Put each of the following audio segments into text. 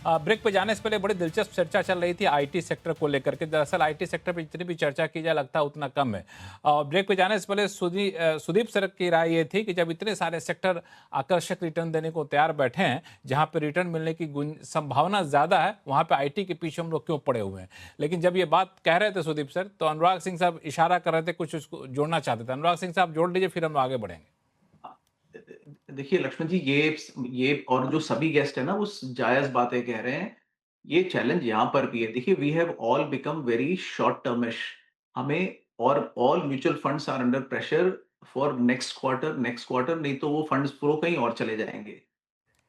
Break पे जाने से पहले बड़ी दिलचस्प चर्चा चल रही थी आईटी सेक्टर को लेकर के। दरअसल आईटी सेक्टर पे जितनी भी चर्चा की जाए लगता है उतना कम है। ब्रेक पे जाने से पहले सुदीप सर की राय ये थी कि जब इतने सारे सेक्टर आकर्षक रिटर्न देने को तैयार बैठे हैं, जहां पे रिटर्न मिलने की संभावना ज्यादा है, वहां पे आईटी के पीछे हम लोग क्यों पड़े हुए हैं। लेकिन जब ये बात कह रहे थे सुदीप सर, तो अनुराग सिंह साहब इशारा कर रहे थे, कुछ उसको जोड़ना चाहते थे। अनुराग सिंह साहब जोड़ लीजिए, फिर हम आगे बढ़ेंगे। देखिए लक्ष्मण जी, ये और जो सभी गेस्ट है ना वो जायज बातें कह रहे हैं। ये चैलेंज यहाँ पर भी है। देखिए, we have all become very short termish. हमें और all mutual funds are under pressure for next quarter नहीं तो वो फंड्स फ्लो कहीं और चले जाएंगे।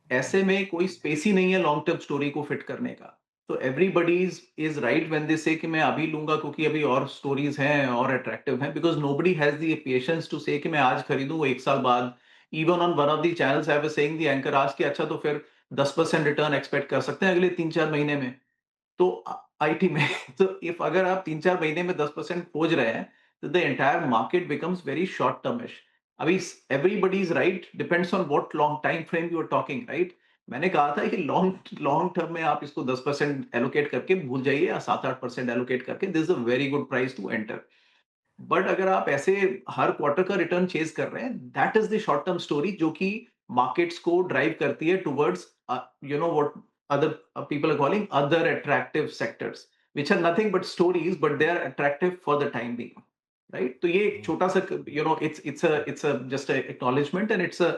ऐसे में कोई स्पेस ही नहीं है लॉन्ग टर्म स्टोरी को फिट करने का। तो everybody is right when they से कि मैं अभी लूंगा क्योंकि अभी और स्टोरीज हैं और अट्रैक्टिव हैं, because nobody has the patience to say कि मैं आज खरीदूं वो एक साल बाद। Even on one of the channels I was saying the anchor आज कि अच्छा तो फिर 10% रिटर्न एक्सपेक्ट कर सकते हैं अगले 3-4 महीने में। तो आईटी में तो इफ अगर आप 3-4 महीने में 10% खोज रहे हैं, तो the entire market becomes very short termish. अभी everybody is right, depends on what long time frame you are talking, right? मैंने कहा था कि लॉन्ग लॉन्ग टर्म में आप इसको 10% एलोकेट करके भूल जाइए या 7-8% एलोकेट करके, this is a very good price to enter. But अगर आप ऐसे हर क्वार्टर का रिटर्न चेज कर रहे हैं, that is the short term story जो कि मार्केट्स को ड्राइव करती है towards what other people are calling other attractive sectors, which are nothing but stories, but they are attractive for the time being, right? तो ये एक छोटा सा, it's a just a acknowledgement, and it's a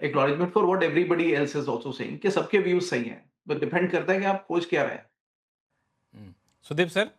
acknowledgement for what everybody else is also saying कि सबके views सही हैं, but depend करता है कि आप खोज क्या रहे हैं। सुदीप सर।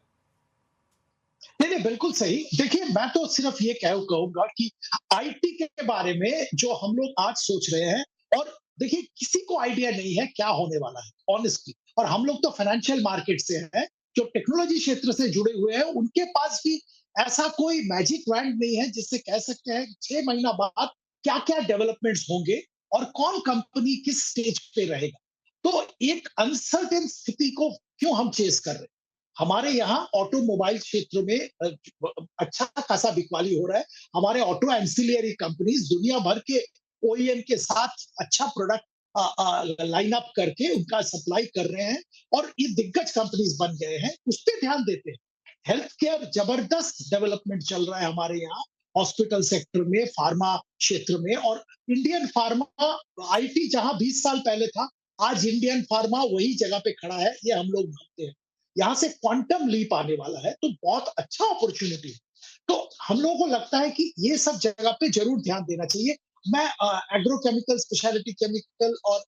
नहीं, नहीं, बिल्कुल सही। देखिए, मैं तो सिर्फ ये कहूँगा कि आईटी के बारे में जो हम लोग आज सोच रहे हैं, और देखिए किसी को आइडिया नहीं है क्या होने वाला है, ऑनेस्टली। और हम लोग तो फाइनेंशियल मार्केट से हैं, जो टेक्नोलॉजी क्षेत्र से जुड़े हुए हैं, उनके पास भी ऐसा कोई मैजिक वैंड नहीं है जिससे कह सकते हैं 6 महीना बाद क्या-क्या डेवलपमेंट्स होंगे और कौन कंपनी किस स्टेज पे रहेगा। तो एक अनसर्टेन स्थिति को क्यों हम चेस कर रहे हैं? हमारे यहाँ ऑटोमोबाइल क्षेत्र में अच्छा खासा बिकवाली हो रहा है। हमारे ऑटो एंसिलियरी कंपनीज दुनिया भर के ओईएम के साथ अच्छा प्रोडक्ट लाइन अप करके उनका सप्लाई कर रहे हैं, और ये दिग्गज कंपनीज बन गए हैं। उस पर ध्यान देते हैं। हेल्थ केयर जबरदस्त डेवलपमेंट चल रहा है हमारे यहाँ, हॉस्पिटल सेक्टर में, फार्मा क्षेत्र में। और इंडियन फार्मा, आईटी जहां 20 साल पहले था, आज इंडियन फार्मा वही जगह पे खड़ा है, ये हम लोग मानते हैं। यहाँ से क्वांटम लीप आने वाला है, तो बहुत अच्छा अपॉर्चुनिटी है। तो हम लोगों को लगता है कि ये सब जगह पे जरूर ध्यान देना चाहिए। मैं एग्रोकेमिकल, स्पेशलिटी केमिकल और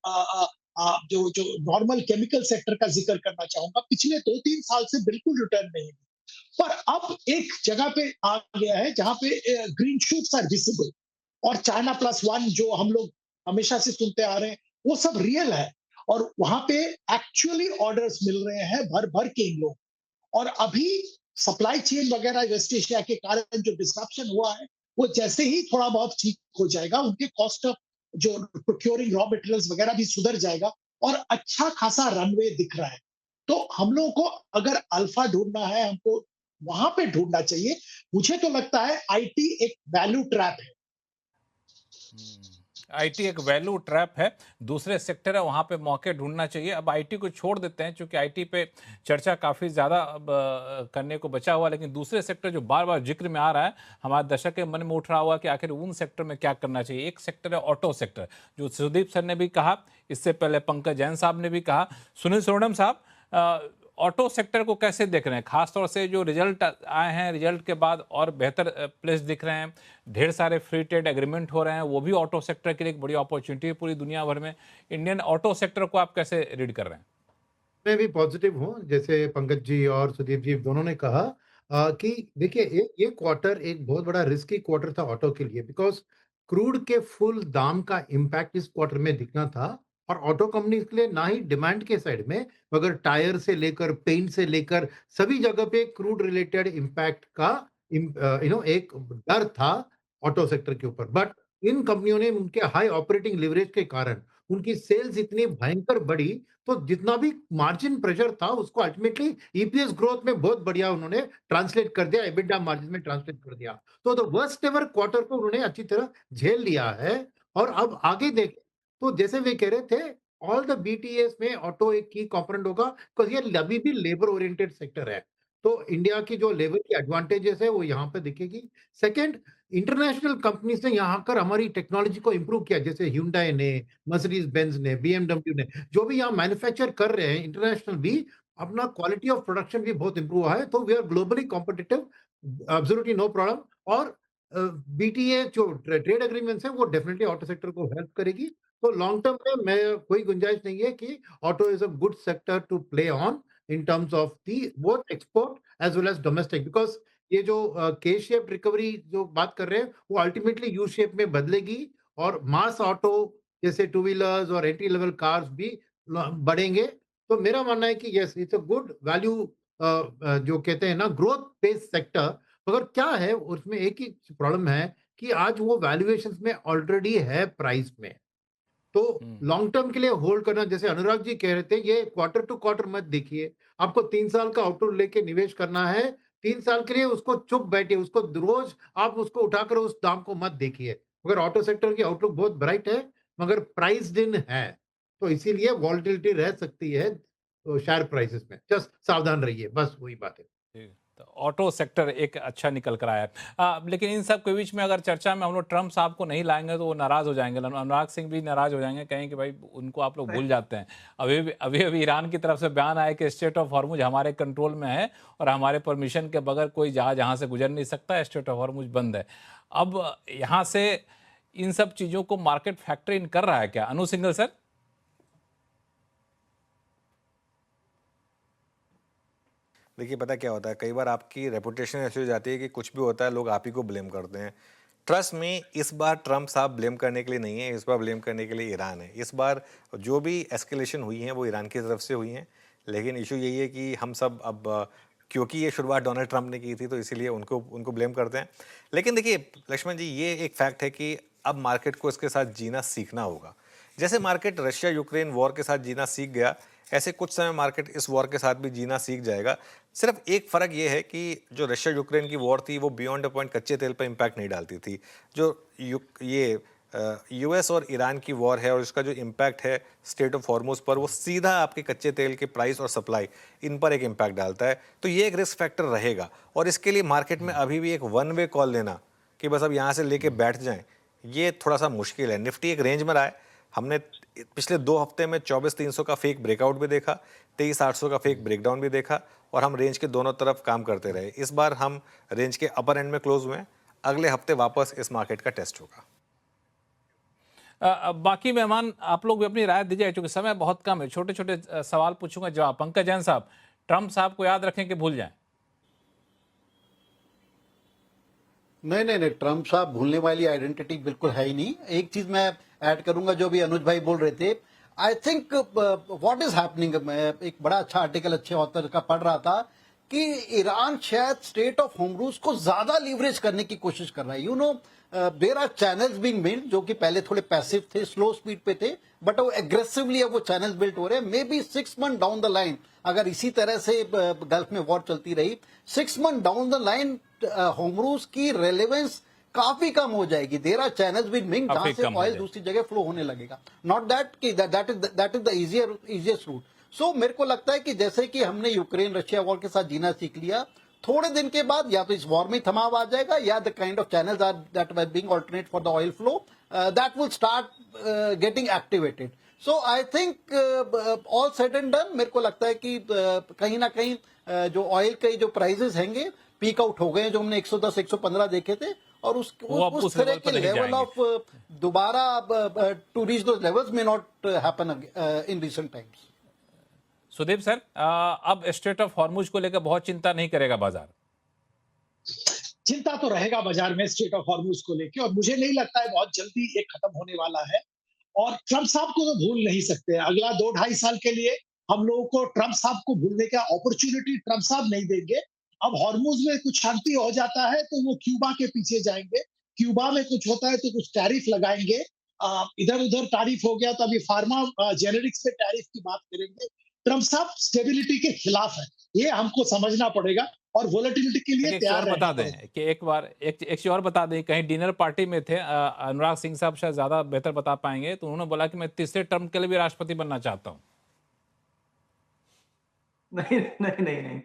जो नॉर्मल केमिकल सेक्टर का जिक्र करना चाहूंगा। पिछले 2-3 साल से बिल्कुल रिटर्न नहीं है, पर अब एक जगह पे आ गया है जहां पे ग्रीन शूट्स आर विजिबल। और चाइना प्लस वन जो हम लोग हमेशा से सुनते आ रहे हैं, वो सब रियल है। और वहां पे एक्चुअली ऑर्डर्स मिल रहे हैं भर भर के इन लोग। और अभी सप्लाई चेन वगैरह वेस्ट एशिया के कारण जो डिस्ट्रप्शन हुआ है, वो जैसे ही थोड़ा बहुत ठीक हो जाएगा, उनके कॉस्ट ऑफ जो प्रोक्योरिंग रॉ मटेरियल्स वगैरह भी सुधर जाएगा, और अच्छा खासा रनवे दिख रहा है। तो हम लोगों को अगर अल्फा ढूंढना है, हमको वहां पे ढूंढना चाहिए। मुझे तो लगता है आईटी एक वैल्यू ट्रैप है। आईटी एक वैल्यू ट्रैप है, दूसरे सेक्टर है वहाँ पे मौके ढूंढना चाहिए। अब आईटी को छोड़ देते हैं, क्योंकि आईटी पे चर्चा काफ़ी ज़्यादा अब करने को बचा हुआ है। लेकिन दूसरे सेक्टर जो बार बार जिक्र में आ रहा है, हमारे दर्शक के मन में उठ रहा हुआ कि आखिर उन सेक्टर में क्या करना चाहिए। एक सेक्टर है ऑटो सेक्टर, जो सुदीप सर ने भी कहा, इससे पहले पंकज जैन साहब ने भी कहा। सुनील सोनम साहब, ऑटो सेक्टर को कैसे देख रहे हैं, खासतौर से जो रिजल्ट आए हैं, रिजल्ट के बाद और बेहतर प्लेस दिख रहे हैं, ढेर सारे फ्री ट्रेड एग्रीमेंट हो रहे हैं, वो भी ऑटो सेक्टर के लिए एक बड़ी अपॉर्चुनिटी है पूरी दुनिया भर में। इंडियन ऑटो सेक्टर को आप कैसे रीड कर रहे हैं? मैं भी पॉजिटिव हूँ, जैसे पंकज जी और सुदीप जी दोनों ने कहा कि देखिए ये क्वार्टर एक बहुत बड़ा रिस्की क्वार्टर था ऑटो के लिए, बिकॉज़ क्रूड के फुल दाम का इम्पैक्ट इस क्वार्टर में दिखना था। और ऑटो कंपनीज़ के लिए ना ही डिमांड के साइड में, मगर टायर से लेकर पेंट से लेकर सभी जगह पे क्रूड रिलेटेड इम्पैक्ट का एक डर था ऑटो सेक्टर के ऊपर। बट इन कंपनियों ने उनके हाई ऑपरेटिंग लिवरेज के कारण उनकी सेल्स इतनी भयंकर बढ़ी, तो जितना भी मार्जिन प्रेशर था उसको अल्टीमेटली ईपीएस ग्रोथ में बहुत बढ़िया उन्होंने ट्रांसलेट कर दिया, एबिटा मार्जिन में ट्रांसलेट कर दिया। तो द वर्स्ट एवर क्वार्टर को उन्होंने अच्छी तरह झेल लिया है। और अब आगे देखें, तो जैसे वे कह रहे थे, ऑल द बीटीएस में ऑटो एक की कंपोनेंट होगा, बिकॉज़ ये अभी भी लेबर ओरिएंटेड सेक्टर है। तो इंडिया की जो लेबर की एडवांटेजेस है वो यहाँ पे दिखेगी। सेकंड, इंटरनेशनल कंपनीज़ ने यहाँ आकर हमारी टेक्नोलॉजी को इम्प्रूव किया, जैसे hyundai ने, मर्सिडीज बेंज ने, बीएमडब्ल्यू ने, जो भी यहाँ मैन्युफैक्चर कर रहे हैं इंटरनेशनल भी, अपना क्वालिटी ऑफ प्रोडक्शन भी बहुत इम्प्रूव हुआ है, तो we are globally competitive, absolutely no problem. और बीटीए जो ट्रेड एग्रीमेंट्स हैं वो डेफिनिटली ऑटो सेक्टर को हेल्प करेगी। तो लॉन्ग टर्म में मैं कोई गुंजाइश नहीं है कि auto is a good sector to play on in terms of the both export as well as domestic, because ये जो के शेप रिकवरी जो बात कर रहे हैं वो अल्टीमेटली यू शेप में बदलेगी, और मास ऑटो जैसे टू व्हीलर्स और एंट्री लेवल कार्स भी बढ़ेंगे। तो मेरा मानना है कि yes it's a good value, जो कहते हैं ना ग्रोथ बेस्ड सेक्टर। मगर क्या है उसमें एक ही प्रॉब्लम है कि आज वो वैल्यूएशंस में ऑलरेडी है प्राइस में। तो हम्म। लॉन्ग टर्म के लिए होल्ड करना, जैसे अनुराग जी कह रहे थे, ये क्वार्टर टू क्वार्टर मत देखिए। आपको 3 साल का आउटलुक लेके निवेश करना है, 3 साल के लिए उसको चुप बैठिए, उसको रोज़ आप उसको उठाकर उस दाम को मत देखिए। मगर ऑटो सेक्टर की आउटलुक बहुत ब्राइट है, मगर प्राइस्ड इन है, तो इसीलिए वोलेटिलिटी रह सकती है शेयर प्राइसेस में। जस्ट सावधान रहिए, बस वही बात है। जी, तो ऑटो सेक्टर एक अच्छा निकल कर आया है। लेकिन इन सब के बीच में अगर चर्चा में हम लोग ट्रम्प साहब को नहीं लाएंगे तो वो नाराज हो जाएंगे, अनुराग सिंह भी नाराज हो जाएंगे, कहेंगे कि भाई उनको आप लोग भूल जाते हैं। अभी ईरान की तरफ से बयान आया कि स्टेट ऑफ हॉर्मुज हमारे कंट्रोल में है और हमारे परमिशन के बगैर कोई जहाज यहाँ से गुजर नहीं सकता, स्टेट ऑफ हॉर्मुज बंद है। अब यहाँ से इन सब चीज़ों को मार्केट फैक्टर इन कर रहा है क्या, अनु सिंघल सर? देखिए पता क्या होता है, कई बार आपकी रेपुटेशन ऐसी हो जाती है कि कुछ भी होता है लोग आप ही को ब्लेम करते हैं। ट्रस्ट में इस बार ट्रम्प साहब ब्लेम करने के लिए नहीं है, इस बार ब्लेम करने के लिए ईरान है। इस बार जो भी एस्केलेशन हुई है वो ईरान की तरफ से हुई हैं, लेकिन इशू यही है कि हम सब अब क्योंकि ये शुरुआत डोनाल्ड ट्रंप ने की थी तो इसीलिए उनको उनको ब्लेम करते हैं। लेकिन देखिए लक्ष्मण जी, ये एक फैक्ट है कि अब मार्केट को इसके साथ जीना सीखना होगा। जैसे मार्केट रशिया यूक्रेन वॉर के साथ जीना सीख गया, ऐसे कुछ समय मार्केट इस वॉर के साथ भी जीना सीख जाएगा। सिर्फ एक फ़र्क ये है कि जो रशिया यूक्रेन की वॉर थी वो बियॉन्ड अ पॉइंट कच्चे तेल पर इम्पैक्ट नहीं डालती थी। जो ये यूएस और ईरान की वॉर है और इसका जो इम्पैक्ट है स्टेट ऑफ हॉर्मुज पर, वो सीधा आपके कच्चे तेल के प्राइस और सप्लाई इन पर एक इम्पैक्ट डालता है। तो ये एक रिस्क फैक्टर रहेगा और इसके लिए मार्केट में अभी भी एक वन वे कॉल लेना कि बस अब यहाँ से लेके बैठ जाएं, ये थोड़ा सा मुश्किल है। निफ्टी एक रेंज में रहा है, हमने पिछले 2 हफ्ते में 24,300 का फेक ब्रेकआउट भी देखा, 23,800 का फेक ब्रेकडाउन भी देखा और हम रेंज के दोनों तरफ काम करते रहे। इस बार हम रेंज के अपर एंड में क्लोज हुए हैं, अगले हफ्ते वापस इस मार्केट का टेस्ट होगा। बाकी मेहमान आप लोग भी अपनी राय दीजिए क्योंकि समय बहुत कम है, छोटे छोटे सवाल पूछूंगा जवाब। पंकज जैन साहब, ट्रम्प साहब को याद रखें कि भूल जाएं? नहीं नहीं नहीं, ट्रम्प साहब भूलने वाली आइडेंटिटी बिल्कुल है ही नहीं। एक चीज मैं ऐड करूंगा जो भी अनुज भाई बोल रहे थे, I think what is happening, मैं एक बड़ा अच्छा आर्टिकल अच्छे ऑथर का पढ़ रहा था कि ईरान शायद स्टेट ऑफ होमरूज को ज्यादा लीवरेज करने की कोशिश कर रहा है। You know there are channels being build जो कि पहले थोड़े पैसिव थे, स्लो स्पीड पे थे, बट वो एग्रेसिवली अब वो चैनल्स बिल्ड हो रहे हैं। May be 6 month down the line, अगर इसी तरह से गल्फ में वॉर चलती रही, 6 मंथ डाउन द लाइन होमरूज की रेलेवेंस काफी कम हो जाएगी। देयर आर चैनल्स विद मिंग जहां से ऑयल दूसरी जगह फ्लो होने लगेगा। नॉट दैट कि that is the easiest route. So मेरे को लगता है कि जैसे कि हमने यूक्रेन रशिया वॉर के साथ जीना सीख लिया, थोड़े दिन के बाद या तो इस वॉर में थमाव आ जाएगा या the kind of channels are that were being alternate for the oil flow that will start getting activated. So I think all said and done, मेरे को लगता है कि कहीं ना कहीं जो ऑयल के जो प्राइसेस हैंगे पीक आउट हो गए हैं, जो हमने 110 115 देखे थे, और उस तरह के लेवल ऑफ दोबारा to reach those levels may not happen in recent times. Sudeep sir, अब स्टेट ऑफ हॉर्मुज को लेकर बहुत चिंता नहीं करेगा बाजार? चिंता तो रहेगा बाजार में स्टेट ऑफ हॉर्मुज को लेके, और मुझे नहीं लगता है बहुत जल्दी ये खत्म होने वाला है। और ट्रम्प साहब को तो भूल नहीं सकते। अगला 2-2.5 साल के लिए हम लोगों को ट्रम्प साहब को भूलने का अपॉर्चुनिटी ट्रम्प साहब नहीं देंगे। अब हॉर्मुज में कुछ शांति हो जाता है तो वो क्यूबा के पीछे जाएंगे, क्यूबा में कुछ होता है तो कुछ टैरिफ लगाएंगे। इधर उधर टैरिफ हो गया तो अभी फार्मा जेनेरिक्स पे टैरिफ की बात करेंगे। ट्रम्प साहब स्टेबिलिटी के खिलाफ है, ये हमको समझना पड़ेगा। और वोलेटिलिटी के लिए एक चीज तैयार और बता रहना दें पड़ेगा। कि एक बार एक चीज और बता दें, कहीं डिनर पार्टी में थे अनुराग सिंह साहब शायद ज्यादा बेहतर बता पाएंगे, तो उन्होंने बोला कि मैं तीसरे टर्म के लिए भी राष्ट्रपति बनना चाहता हूँ। नहीं, नहीं, नहीं, नहीं।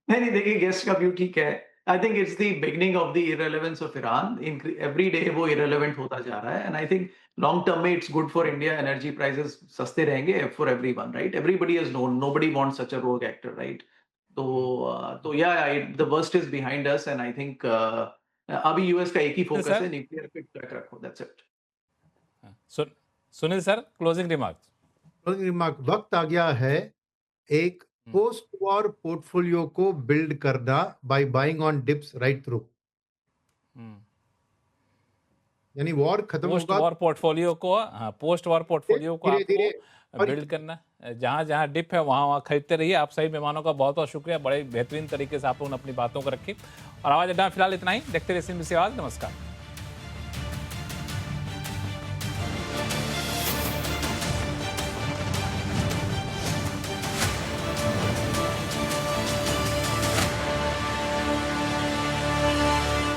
नहीं, नहीं, देखिए गेस्ट का व्यू ठीक है। I think it's the beginning of the irrelevance of Iran. Every day वो इर्रेलेवेंट होता जा रहा है and I think long term में it's good for India. Energy prices सस्ते रहेंगे for everyone, right? Everybody has known, nobody wants such a rogue actor, right? तो या the worst is behind us and I think अभी US का एक ही focus sir है, न्यूक्लियर पे ट्रैक रखो, that's it. Soon Sunil sir, closing remarks. Closing remark, वक्त आ गया है एक पोस्ट वॉर पोर्टफोलियो को बिल्ड करना by buying on dips right through. यानी वॉर खत्म पोस्ट होगा वॉर पोर्टफोलियो को, हाँ, पोस्ट वॉर पोर्टफोलियो को धीरे धीरे आपको बिल्ड करना, जहाँ जहाँ डिप है वहाँ वहाँ खरीदते रहिए। आप सही मेहमानों का बहुत बहुत शुक्रिया, बड़े बेहतरीन तरीके से आप लोगों ने अपनी बातों को रखी। और आवाज अड्डा फिलहाल इतना ही, देखते रहिए CNBC आवाज। नमस्कार।